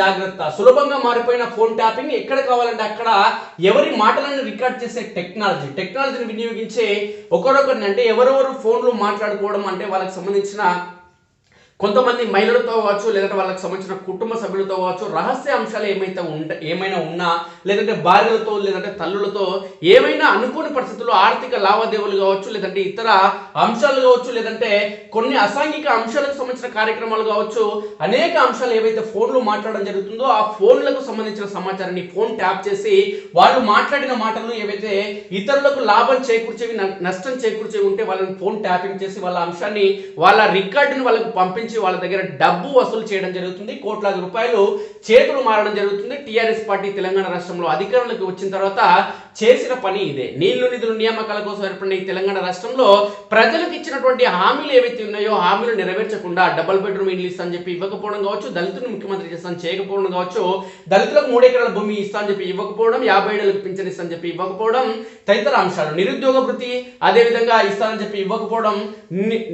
జాగ్రత్త. సులభంగా మారిపోయిన ఫోన్ ట్యాపింగ్, ఎక్కడ కావాలంటే అక్కడ ఎవరి మాటలను రికార్డ్ చేసే టెక్నాలజీని వినియోగించే ఒకరొకరిని, అంటే ఎవరెవరు ఫోన్లు మాట్లాడుకోవడం, అంటే వాళ్ళకి సంబంధించిన కొంతమంది మహిళలతో కావచ్చు, లేదంటే వాళ్ళకి సంబంధించిన కుటుంబ సభ్యులతో కావచ్చు, రహస్య అంశాలు ఏమైనా ఉన్నా, లేదంటే భార్యలతో, లేదంటే తల్లులతో ఏమైనా అనుకోని పరిస్థితుల్లో ఆర్థిక లావాదేవీలు కావచ్చు, లేదంటే ఇతర అంశాలు కావచ్చు, లేదంటే కొన్ని అసాంఘిక అంశాలకు సంబంధించిన కార్యక్రమాలు కావచ్చు, అనేక అంశాలు ఏవైతే ఫోన్లు మాట్లాడడం జరుగుతుందో ఆ ఫోన్లకు సంబంధించిన సమాచారాన్ని ఫోన్ ట్యాప్ చేసి వాళ్ళు మాట్లాడిన మాటలు ఏవైతే ఇతరులకు లాభం చేకూర్చేవి, నష్టం చేకూర్చేవి ఉంటే వాళ్ళని ఫోన్ ట్యాపింగ్ చేసి వాళ్ళ అంశాన్ని, వాళ్ళ రికార్డుని వాళ్ళకు పంపించి వాళ్ళ దగ్గర డబ్బు వసూలు చేయడం జరుగుతుంది. కోట్లాది రూపాయలు చేతులు మారడం జరుగుతుంది. టీఆర్ఎస్ పార్టీ తెలంగాణ రాష్ట్రంలో అధికారంలోకి వచ్చిన తర్వాత చేసిన పని ఇదే. నీళ్లు నిధులు నియామకాల కోసం ఏర్పడిన ఈ తెలంగాణ రాష్ట్రంలో ప్రజలకు ఇచ్చినటువంటి హామీలు ఏవైతే ఉన్నాయో హామీలు నెరవేర్చకుండా డబుల్ బెడ్రూమ్ ఇల్లు ఇస్తా అని చెప్పి ఇవ్వకపోవడం కావచ్చు, దళితులను ముఖ్యమంత్రి చేస్తాను చేయకపోవడం కావచ్చు, దళితులకు 3 ఎకరాల భూమి ఇస్తా అని చెప్పి ఇవ్వకపోవడం, 50 ఏళ్లకు పింఛన్ ఇస్తా అని చెప్పి ఇవ్వకపోవడం, తదితర అంశాలు, నిరుద్యోగ భృతి అదేవిధంగా ఇస్తానని చెప్పి ఇవ్వకపోవడం,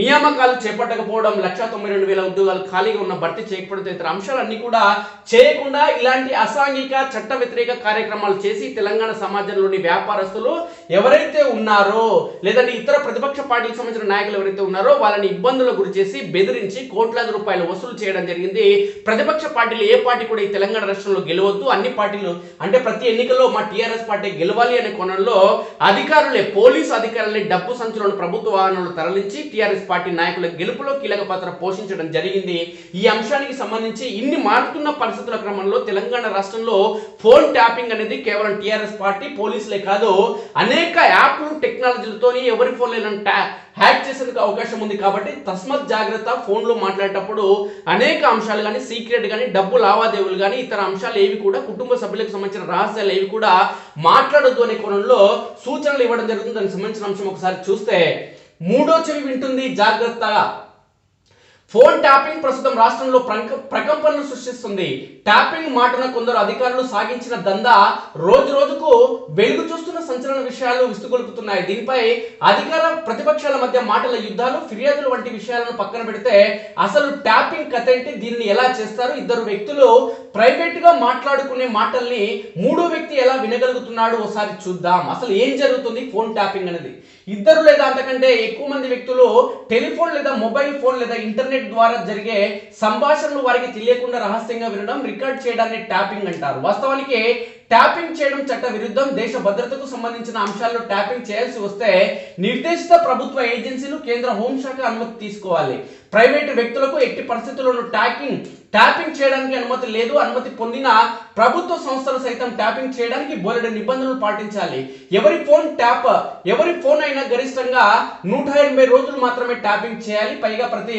నియామకాలు చేపట్టకపోవడం, 192,000 ఉద్యోగాలు ఖాళీగా ఉన్న భర్తీ చేయకపోవడం, తదితర అంశాలన్నీ కూడా చేయకుండా ఇలాంటి అసాంఘిక చట్ట వ్యతిరేక కార్యక్రమాలు చేసి తెలంగాణ సమాజంలోని వ్యాపారస్తులు ఎవరైతే ఉన్నారో, లేదంటే ఇతర ప్రతిపక్ష పార్టీలకు సంబంధించిన నాయకులు ఎవరైతే ఉన్నారో వాళ్ళని ఇబ్బందులకు గురి చేసి బెదిరించి కోట్లాది రూపాయలు వసూలు చేయడం జరిగింది. ప్రతిపక్ష పార్టీలు ఏ పార్టీ కూడా ఈ తెలంగాణ రాష్ట్రంలో గెలవద్దు, అన్ని పార్టీలు అంటే ప్రతి ఎన్నికల్లో మా టీఆర్ఎస్ పార్టీ గెలవాలి అనే కోణంలో అధికారులే, పోలీసు అధికారులే డబ్బు సంచులను ప్రభుత్వ వాహనాలు తరలించి టీఆర్ఎస్ పార్టీ నాయకుల గెలుపులో కీలక పాత్ర పోషించడం జరిగింది. ఈ అంశానికి సంబంధించి ఇన్ని మారుతున్న పరిస్థితుల క్రమంలో తెలంగాణ రాష్ట్రంలో ఫోన్ ట్యాపింగ్ అనేది కేవలం టీఆర్ఎస్ పార్టీ పోలీసులే కాదు, అనేక యాప్లు టెక్నాలజీలతో ఎవరి ఫోన్లైనా హ్యాక్ చేసేందుకు అవకాశం ఉంది. కాబట్టి తస్మత్ జాగ్రత్త. ఫోన్లో మాట్లాడేటప్పుడు అనేక అంశాలు కానీ, సీక్రెట్ కానీ, డబ్బు లావాదేవీలు కానీ, ఇతర అంశాలు ఏవి కూడా, కుటుంబ సభ్యులకు సంబంధించిన రహస్యాలు ఏవి కూడా మాట్లాడొద్దు అనే కోణంలో సూచనలు ఇవ్వడం జరుగుతుంది. దానికి సంబంధించిన అంశం ఒకసారి చూస్తే, 3వ చెవి వింటుంది జాగ్రత్తగా. ఫోన్ ట్యాపింగ్ ప్రస్తుతం రాష్ట్రంలో ప్రకంపనలు సృష్టిస్తుంది. ట్యాపింగ్ మాటన కొందరు అధికారులు సాగించిన దందా రోజు రోజుకు వెలుగు చూస్తున్న సంచలన విషయాలు విస్తుగొలుపుతున్నాయి. దీనిపై అధికార ప్రతిపక్షాల మధ్య మాటల యుద్ధాలు, ఫిర్యాదులు వంటి విషయాలను పక్కన పెడితే అసలు ట్యాపింగ్ కథ ఏంటి, దీనిని ఎలా చేస్తారు, ఇద్దరు వ్యక్తులు ప్రైవేట్ గా మాట్లాడుకునే మాటల్ని 3వ వ్యక్తి ఎలా వినగలుగుతున్నాడు ఒకసారి చూద్దాం. అసలు ఏం జరుగుతుంది ఫోన్ ట్యాపింగ్ అనేది? ఇద్దరు లేదా అంతకంటే ఎక్కువ మంది వ్యక్తులు టెలిఫోన్ లేదా మొబైల్ ఫోన్ లేదా ఇంటర్నెట్ ద్వారా జరిగే సంభాషణలు వారికి తెలియకుండా రహస్యంగా వినడం, రికార్డ్ చేయడాన్ని ట్యాపింగ్ అంటారు. వాస్తవానికి ట్యాపింగ్ చేయడం చట్ట విరుద్ధం. దేశ భద్రతకు సంబంధించిన అంశాల్లో ట్యాపింగ్ చేయాల్సి వస్తే నిర్దేశిత ప్రభుత్వ ఏజెన్సీలు, కేంద్ర హోంశాఖ అనుమతి తీసుకోవాలి. ప్రైవేటు వ్యక్తులకు ఎట్టి పరిస్థితుల్లోనూ ట్యాపింగ్ చేయడానికి అనుమతి లేదు. అనుమతి పొందిన ప్రభుత్వ సంస్థలు సైతం ట్యాపింగ్ చేయడానికి బోలెడు నిబంధనలు పాటించాలి. ఎవరి ఫోన్ అయినా గరిష్టంగా 180 రోజులు మాత్రమే ట్యాపింగ్ చేయాలి. పైగా ప్రతి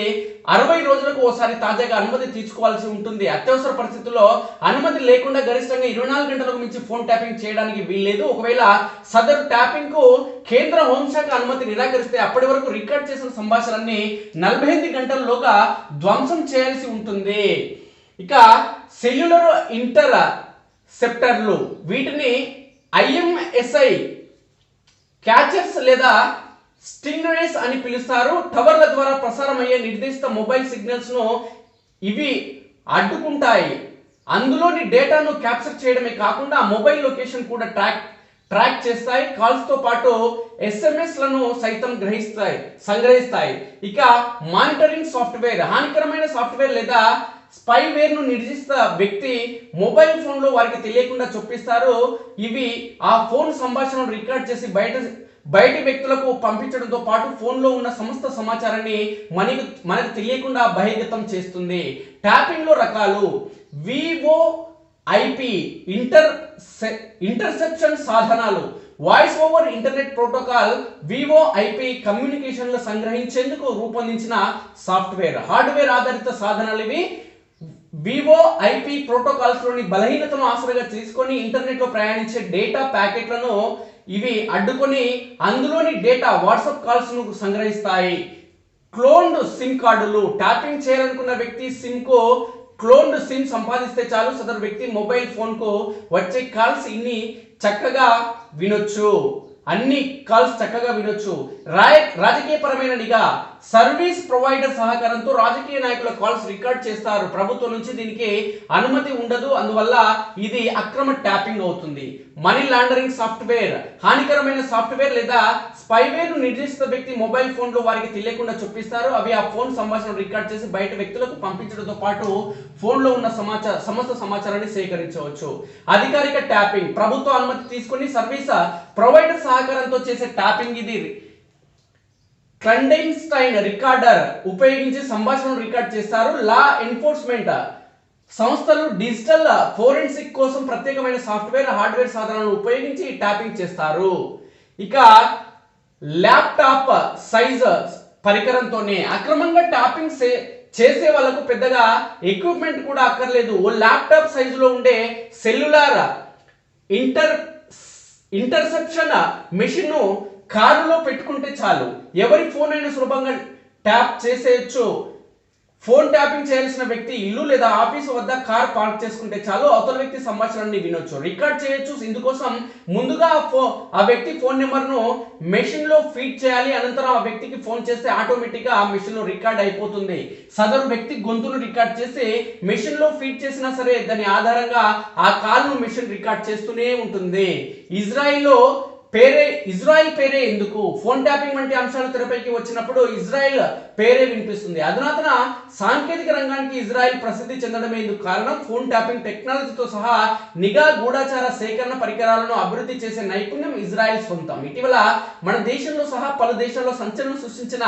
60 రోజులకు ఒకసారి తాజాగా అనుమతి తీసుకోవాల్సి ఉంటుంది. అత్యవసర పరిస్థితుల్లో అనుమతి లేకుండా గరిష్టంగా 24 గంటలకు మించి ఫోన్ ట్యాపింగ్ చేయడానికి వీల్లేదు. ఒకవేళ సదరు ట్యాపింగ్ కు కేంద్ర హోంశాఖ అనుమతి నిరాకరిస్తే అప్పటి వరకు రికార్డ్ చేసిన సంభాషణని 48 గంటల్లోగా ధ్వంసం చేయాల్సి ఉంటుంది. ఇక సెల్యులర్ ఇంటర్సెప్టర్లు, వీటిని IMSI క్యాచర్స్ లేదా స్టింగరేస్ అని పిలుస్తారు. టవర్ల ద్వారా ప్రసారం అయ్యే నిర్దేశిత మొబైల్ సిగ్నల్స్ ను ఇవి అడ్డుకుంటాయి. అందులోని డేటాను క్యాప్చర్ చేయడమే కాకుండా మొబైల్ లొకేషన్ కూడా ట్రాక్ చేస్తాయి. కాల్స్ తో పాటు SMS లను సైతం సంగ్రహిస్తాయి. ఇక మానిటరింగ్ సాఫ్ట్వేర్, హానికరమైన సాఫ్ట్వేర్ లేదా స్పైవేర్ ను నిర్దిష్ట వ్యక్తి మొబైల్ ఫోన్ లో వారికి తెలియకుండా చొప్పిస్తారు. ఇవి ఆ ఫోన్ సంభాషణను రికార్డ్ చేసి బయటి వ్యక్తులకు పంపించడంతో పాటు ఫోన్ లో ఉన్న సమస్త సమాచారాన్ని మనకు తెలియకుండా బహిర్గతం చేస్తుంది. ట్యాపింగ్ లో రకాలు: VoIP ఇంటర్సెప్షన్ సాధనాలు, voice over internet protocol VoIP కమ్యూనికేషన్లు సంగ్రహించేందుకు రూపొందించిన సాఫ్ట్వేర్. హార్డ్వేర్ ఆధారిత సాధనాలు ఇవి. VoIP ప్రోటోకాల్స్ లోని బలహీనతను ఆసరాగా తీసుకొని ఇంటర్నెట్ లో ప్రయాణించే డేటా ప్యాకెట్లను ఇవి అడ్డుకొని అందులోని డేటా, వాట్సాప్ కాల్స్ ను సంగ్రహిస్తాయి. క్లోన్డ్ సిమ్ కార్డులు, ట్యాపింగ్ చేయాలనుకున్న వ్యక్తి సిమ్ కు క్లోన్డ్ సిమ్ సంపాదిస్తే చాలు, సదరు వ్యక్తి మొబైల్ ఫోన్ కు వచ్చే కాల్స్ అన్ని చక్కగా వినొచ్చు. రాజకీయపరమైన నిఘా, సర్వీస్ ప్రొవైడర్ సహకారంతో రాజకీయ నాయకుల కాల్స్ రికార్డ్ చేస్తారు. ప్రభుత్వం నుంచి దీనికి అనుమతి ఉండదు, అందువల్ల ఇది అక్రమ ట్యాపింగ్ అవుతుంది. మనీ లాండరింగ్ సాఫ్ట్వేర్, హానికరమైన సాఫ్ట్వేర్ లేదా స్పైవేర్ ను నిర్దిష్ట వ్యక్తి మొబైల్ ఫోన్ లో వారికి తెలియకుండా చొప్పిస్తారు. అవి ఆ ఫోన్ సంభాషణ రికార్డ్ చేసి బయట వ్యక్తులకు పంపించడంతో పాటు ఫోన్ లో ఉన్న సమస్త సమాచారాన్ని సేకరించవచ్చు. అధికారిక ట్యాపింగ్, ప్రభుత్వ అనుమతి తీసుకుని సర్వీస్ ప్రొవైడర్ సహకారంతో చేసే ట్యాపింగ్. ఇది క్లండెన్స్టైన్ రికార్డర్ ఉపయోగించి సంభాషణను రికార్డ్ చేస్తారు. లా ఎన్ఫోర్స్మెంట్ సంస్థలు డిజిటల్ ఫోరెన్సిక్ కోసం ప్రత్యేకమైన సాఫ్ట్వేర్ హార్డ్వేర్ సాధనాలను ఉపయోగించి ట్యాపింగ్ చేస్తారు. ఇక ల్యాప్టాప్ సైజ్ పరికరంతోనే అక్రమంగా ట్యాపింగ్ చేసే వాళ్ళకు పెద్దగా ఎక్విప్మెంట్ కూడా అక్కర్లేదు. ఓ ల్యాప్టాప్ సైజులో ఉండే సెల్యులార్ ఇంటర్సెప్షన్ మెషిన్ ను కారులో పెట్టుకుంటే చాలు, ఎవరి ఫోన్ అయినా సులభంగా ట్యాప్ చేసేయచ్చు. ఫోన్ ట్యాపింగ్ చేయాల్సిన వ్యక్తి ఇల్లు లేదా ఆఫీసు వద్ద కార్ పార్క్ చేసుకుంటే చాలు, అవతల వ్యక్తి సంభాషణని వినొచ్చు, రికార్డ్ చేయొచ్చు. ఇందుకోసం ముందుగా ఆ వ్యక్తి ఫోన్ నెంబర్ను మెషిన్ లో ఫీడ్ చేయాలి. అనంతరం ఆ వ్యక్తికి ఫోన్ చేస్తే ఆటోమేటిక్ గా ఆ మెషిన్ లో రికార్డ్ అయిపోతుంది. సదరు వ్యక్తి గొంతును రికార్డ్ చేసి మెషిన్ లో ఫీడ్ చేసినా సరే దాని ఆధారంగా ఆ కాల్ ను మెషిన్ రికార్డ్ చేస్తూనే ఉంటుంది. ఇజ్రాయెల్ పేరే ఎందుకు? ఫోన్ ట్యాపింగ్ వంటి అంశాలు తెరపైకి వచ్చినప్పుడు ఇజ్రాయెల్ పేరే వినిపిస్తుంది. అధునాతన సాంకేతిక రంగానికి ఇజ్రాయెల్ ప్రసిద్ధి చెందడమే ఇందుకు కారణం. ఫోన్ ట్యాపింగ్ టెక్నాలజీతో సహా నిఘా గూఢచార సేకరణ పరికరాలను అభివృద్ధి చేసే నైపుణ్యం ఇజ్రాయెల్ సొంతం. ఇటీవల మన దేశంలో సహా పలు దేశాల్లో సంచలనం సృష్టించిన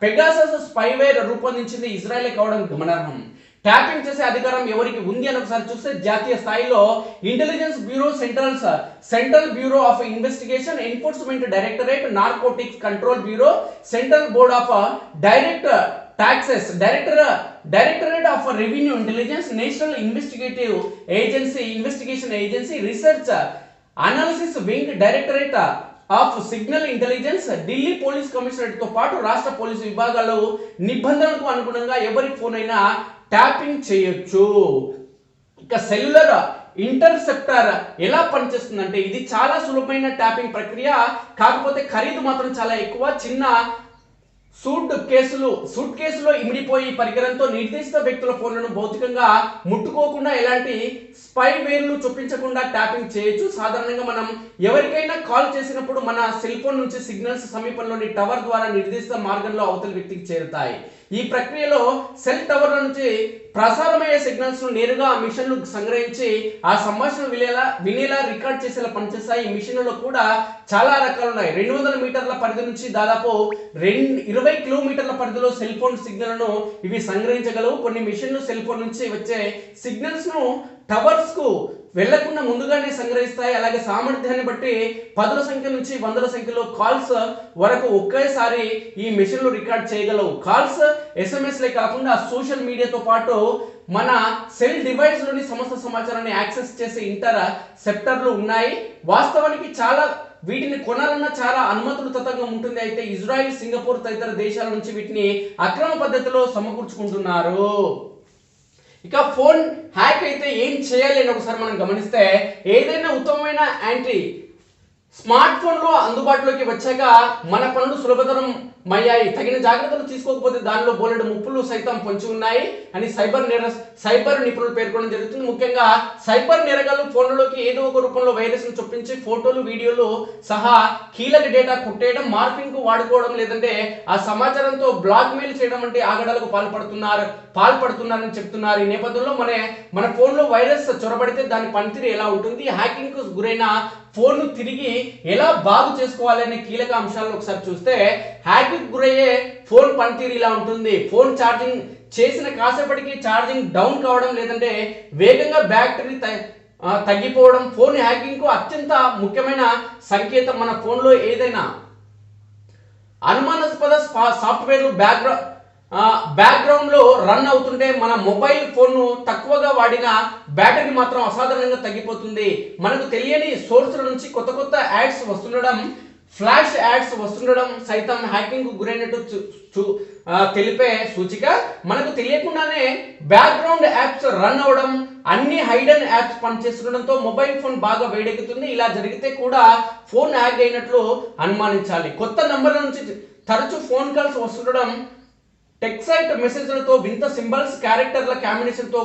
పెగాసస్ స్పైవేర్ రూపొందించింది ఇజ్రాయెల్ కావడం గమనార్హం. ట్యాపింగ్ చేసే అధికారం ఎవరికి ఉంది అని ఒకసారి చూస్తే జాతీయ స్థాయిలో intelligence bureau, central bureau of investigation, enforcement directorate, narcotics control bureau, central board of direct taxes, directorate of revenue intelligence, national investigation agency, research analysis wing, directorate of signal intelligence, Delhi police commissionerate తో పాటు రాష్ట్ర police విభాగాల్లో నిబంధనలకు అనుగుణంగా ఎవరి phone అయినా tapping చేయొచ్చు. ఇక సెల్యులర్ ఇంటర్సెప్టర్ ఎలా పనిచేస్తుందంటే ఇది చాలా సులభమైన ట్యాపింగ్ ప్రక్రియ, కాకపోతే ఖరీదు మాత్రం చాలా ఎక్కువ. చిన్న సూట్ కేసులో ఇమిడిపోయి పరికరంతో నిర్దిష్ట వ్యక్తుల ఫోన్లను భౌతికంగా ముట్టుకోకుండా ఎలాంటి స్పైవేర్లు చొప్పించకుండా ట్యాపింగ్ చేయొచ్చు. సాధారణంగా మనం ఎవరికైనా కాల్ చేసినప్పుడు మన సెల్ ఫోన్ నుంచి సిగ్నల్స్ సమీపంలోని టవర్ ద్వారా నిర్దిష్ట మార్గంలో అవతలి వ్యక్తికి చేరుతాయి. ఈ ప్రక్రియలో సెల్ టవర్ల నుంచి ప్రసారమయ్యే సిగ్నల్స్ ను నేరుగా ఆ మిషన్లు సంగ్రహించి ఆ సంభాషణ వినేలా రికార్డ్ చేసేలా పనిచేస్తాయి. ఈ మిషన్లలో కూడా చాలా రకాలు ఉన్నాయి. 200 మీటర్ల పరిధి నుంచి దాదాపు 20 కిలోమీటర్ల పరిధిలో సెల్ ఫోన్ సిగ్నల్ను ఇవి సంగ్రహించగలవు. కొన్ని మిషన్లు సెల్ ఫోన్ నుంచి వచ్చే సిగ్నల్స్ ను టవర్స్ కు వెళ్లకుండా ముందుగానే సంగ్రహిస్తాయి. అలాగే సామర్థ్యాన్ని బట్టి 10ల సంఖ్య నుంచి 100ల సంఖ్యలో కాల్స్ వరకు ఒకేసారి ఈ మెషిన్లు రికార్డ్ చేయగలవు. కాల్స్, ఎస్ఎంఎస్లే కాకుండా సోషల్ మీడియాతో పాటు మన సెల్ డివైస్ లోని సమస్త సమాచారాన్ని యాక్సెస్ చేసే ఇంటర్సెప్టర్లు ఉన్నాయి. వాస్తవానికి వీటిని కొనాలన్నా చాలా అనుమతులు తతంగం ఉంటుంది. అయితే ఇజ్రాయెల్, సింగపూర్ తదితర దేశాల నుంచి వీటిని అక్రమ పద్ధతిలో సమకూర్చుకుంటున్నారు. ఇక ఫోన్ హ్యాక్ అయితే ఏం చేయాలి అని ఒకసారి మనం గమనిస్తే, ఏదైనా ఉత్తమమైన స్మార్ట్ ఫోన్లు అందుబాటులోకి వచ్చాక మన పనులు సులభతరం మయ్యాయి. తగిన జాగ్రత్తలు తీసుకోకపోతే దానిలో బోలెడు ముప్పులు సైతం పొంచి ఉన్నాయి అని సైబర్ నిపుణులు పేర్కొనడం జరుగుతుంది. ముఖ్యంగా సైబర్ నేరగాళ్లు ఫోన్లలోకి ఏదో ఒక రూపంలో వైరస్ ను చొప్పించి ఫోటోలు, వీడియోలు సహా కీలక డేటా కొట్టేయడం, మార్ఫింగ్ కు వాడుకోవడం, లేదంటే ఆ సమాచారంతో బ్లాక్ మెయిల్ చేయడం వంటి ఆగడాలకు పాల్పడుతున్నారని చెప్తున్నారు. ఈ నేపథ్యంలో మన ఫోన్ లో వైరస్ చొరబడితే దాని పనితీరు ఎలా ఉంటుంది, హ్యాకింగ్ కు గురైన ఫోన్ ను తిరిగి ఎలా బాగు చేసుకోవాలి అనే కీలక అంశాలను ఒకసారి చూస్తే, హ్యాకింగ్ గురయ్యే ఫోన్ పనితీరు ఇలా ఉంటుంది. ఫోన్ ఛార్జింగ్ చేసిన కాసేపటికి ఛార్జింగ్ డౌన్ కావడం, లేదంటే వేగంగా బ్యాటరీ తగ్గిపోవడం ఫోన్ హ్యాకింగ్ కు అత్యంత ముఖ్యమైన సంకేతం. మన ఫోన్ లో ఏదైనా అనుమానాస్పద సాఫ్ట్వేర్లు బ్యాక్గ్రౌండ్ లో రన్ అవుతుంటే మన మొబైల్ ఫోన్ ను తక్కువగా వాడిన బ్యాటరీ మాత్రం అసాధారణంగా తగ్గిపోతుంది. మనకు తెలియని సోర్సుల నుంచి కొత్త యాడ్స్ వస్తుండడం, ఫ్లాష్ యాడ్స్ వస్తుండడం సైతం హ్యాకింగ్ కు గురైనట్టు తెలిపే సూచిక. మనకు తెలియకుండానే బ్యాక్గ్రౌండ్ యాప్స్ రన్ అవడం, అన్ని హైడెన్ యాప్స్ పనిచేస్తుండడంతో మొబైల్ ఫోన్ బాగా వేడెక్కుతుంది. ఇలా జరిగితే కూడా ఫోన్ హ్యాక్ అయినట్లు అనుమానించాలి. కొత్త నంబర్ల నుంచి తరచూ ఫోన్ కాల్స్ వస్తుండడం టెక్సైట్ మెసేజ్లతో వింత సింబల్స్ క్యారెక్టర్ల కాంబినేషన్తో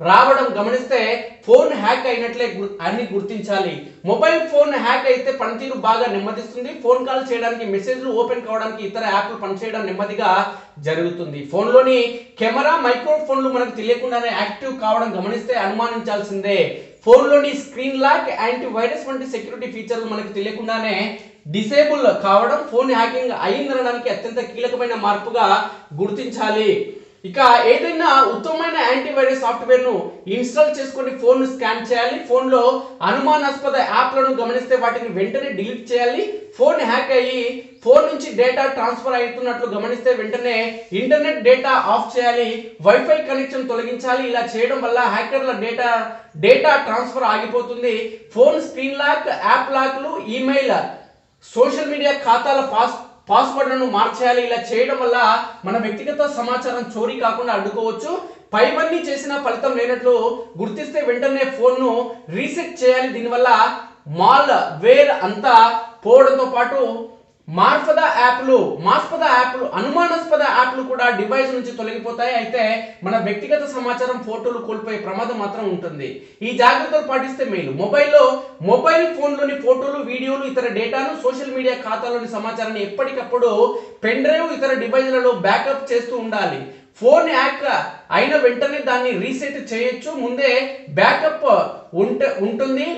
రావడం గమనిస్తే ఫోన్ హ్యాక్ అయినట్లే అని గుర్తించాలి. మొబైల్ ఫోన్ హ్యాక్ అయితే పనితీరు బాగా నెమ్మదిస్తుంది. ఫోన్ కాల్ చేయడానికి, మెసేజ్లు ఓపెన్ కావడానికి, ఇతర యాప్లు పనిచేయడం నెమ్మదిగా జరుగుతుంది. ఫోన్లోని కెమెరా, మైక్రోఫోన్లు మనకు తెలియకుండానే యాక్టివ్ కావడం గమనిస్తే అనుమానించాల్సిందే. ఫోన్లోని స్క్రీన్ లాక్, యాంటీ వైరస్ వంటి సెక్యూరిటీ ఫీచర్లు మనకు తెలియకుండానే డిసేబుల్ కావడం ఫోన్ హ్యాకింగ్ అయిందనడానికి అత్యంత కీలకమైన మార్పుగా గుర్తించాలి. ఇక ఏదైనా ఉత్తమమైన యాంటీవైరస్ సాఫ్ట్వేర్ ను ఇన్స్టాల్ చేసుకొని ఫోన్ ను స్కాన్ చేయాలి. ఫోన్ లో అనుమానాస్పద యాప్లను గమనిస్తే వాటిని వెంటనే డిలీట్ చేయాలి. ఫోన్ హ్యాక్ అయ్యి ఫోన్ నుంచి డేటా ట్రాన్స్ఫర్ అవుతున్నట్లు గమనిస్తే వెంటనే ఇంటర్నెట్ డేటా ఆఫ్ చేయాలి. వైఫై కనెక్షన్ తొలగించాలి. ఇలా చేయడం వల్ల హ్యాకర్ల డేటా ట్రాన్స్ఫర్ ఆగిపోతుంది. ఫోన్ స్క్రీన్ లాక్, యాప్ లాక్లు, ఈమెయిల్, సోషల్ మీడియా ఖాతాల పాస్వర్డ్లను మార్చేయాలి. ఇలా చేయడం వల్ల మన వ్యక్తిగత సమాచారం చోరీ కాకుండా అడ్డుకోవచ్చు. పైవన్నీ చేసిన ఫలితం లేనట్లు గుర్తిస్తే వెంటనే ఫోన్ను రీసెట్ చేయాలి. దీనివల్ల మాల్ వేర్ అంతా పోవడంతో పాటు అనుమానాస్పద యాప్లు కూడా డివైస్ నుంచి తొలగిపోతాయి. అయితే మన వ్యక్తిగత సమాచారం, ఫోటోలు కోల్పోయే ప్రమాదం మాత్రం ఉంటుంది. ఈ జాగ్రత్తలు పాటిస్తే మేలు. మొబైల్ ఫోన్లోని ఫోటోలు, వీడియోలు, ఇతర డేటాను, సోషల్ మీడియా ఖాతాలోని సమాచారాన్ని ఎప్పటికప్పుడు పెన్ డ్రైవ్, ఇతర డివైజ్లలో బ్యాకప్ చేస్తూ ఉండాలి. ఫోన్ హ్యాక్ అయిన వెంటనే దాన్ని రీసెట్ చేయొచ్చు. ముందే బ్యాకప్ ఉంటుంది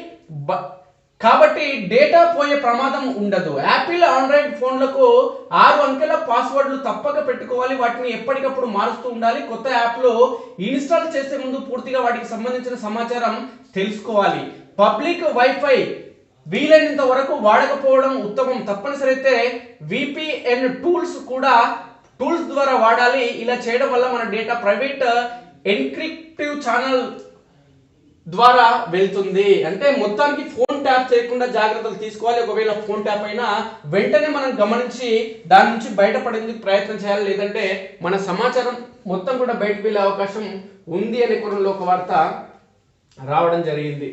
కాబట్టి డేటా పోయే ప్రమాదం ఉండదు. యాపిల్, ఆండ్రాయిడ్ ఫోన్లకు 6 అంకెల పాస్వర్డ్లు తప్పక పెట్టుకోవాలి. వాటిని ఎప్పటికప్పుడు మారుస్తూ ఉండాలి. కొత్త యాప్లు ఇన్స్టాల్ చేసే ముందు పూర్తిగా వాటికి సంబంధించిన సమాచారం తెలుసుకోవాలి. పబ్లిక్ వైఫై వీలైనంత వరకు వాడకపోవడం ఉత్తమం. తప్పనిసరి అయితే VPN టూల్స్ ద్వారా వాడాలి. ఇలా చేయడం వల్ల మన డేటా ప్రైవేట్ ఎన్క్రిప్టివ్ ఛానల్ ద్వారా వెళ్తుంది. అంటే మొత్తానికి ఫోన్ ట్యాప్ చేయకుండా జాగ్రత్తలు తీసుకోవాలి. ఒకవేళ ఫోన్ ట్యాప్ అయినా వెంటనే మనం గమనించి దాని నుంచి బయటపడేందుకు ప్రయత్నం చేయాలి. లేదంటే మన సమాచారం మొత్తం కూడా బయటకు వెళ్ళే అవకాశం ఉంది అనే కోణంలో ఒక వార్త రావడం జరిగింది.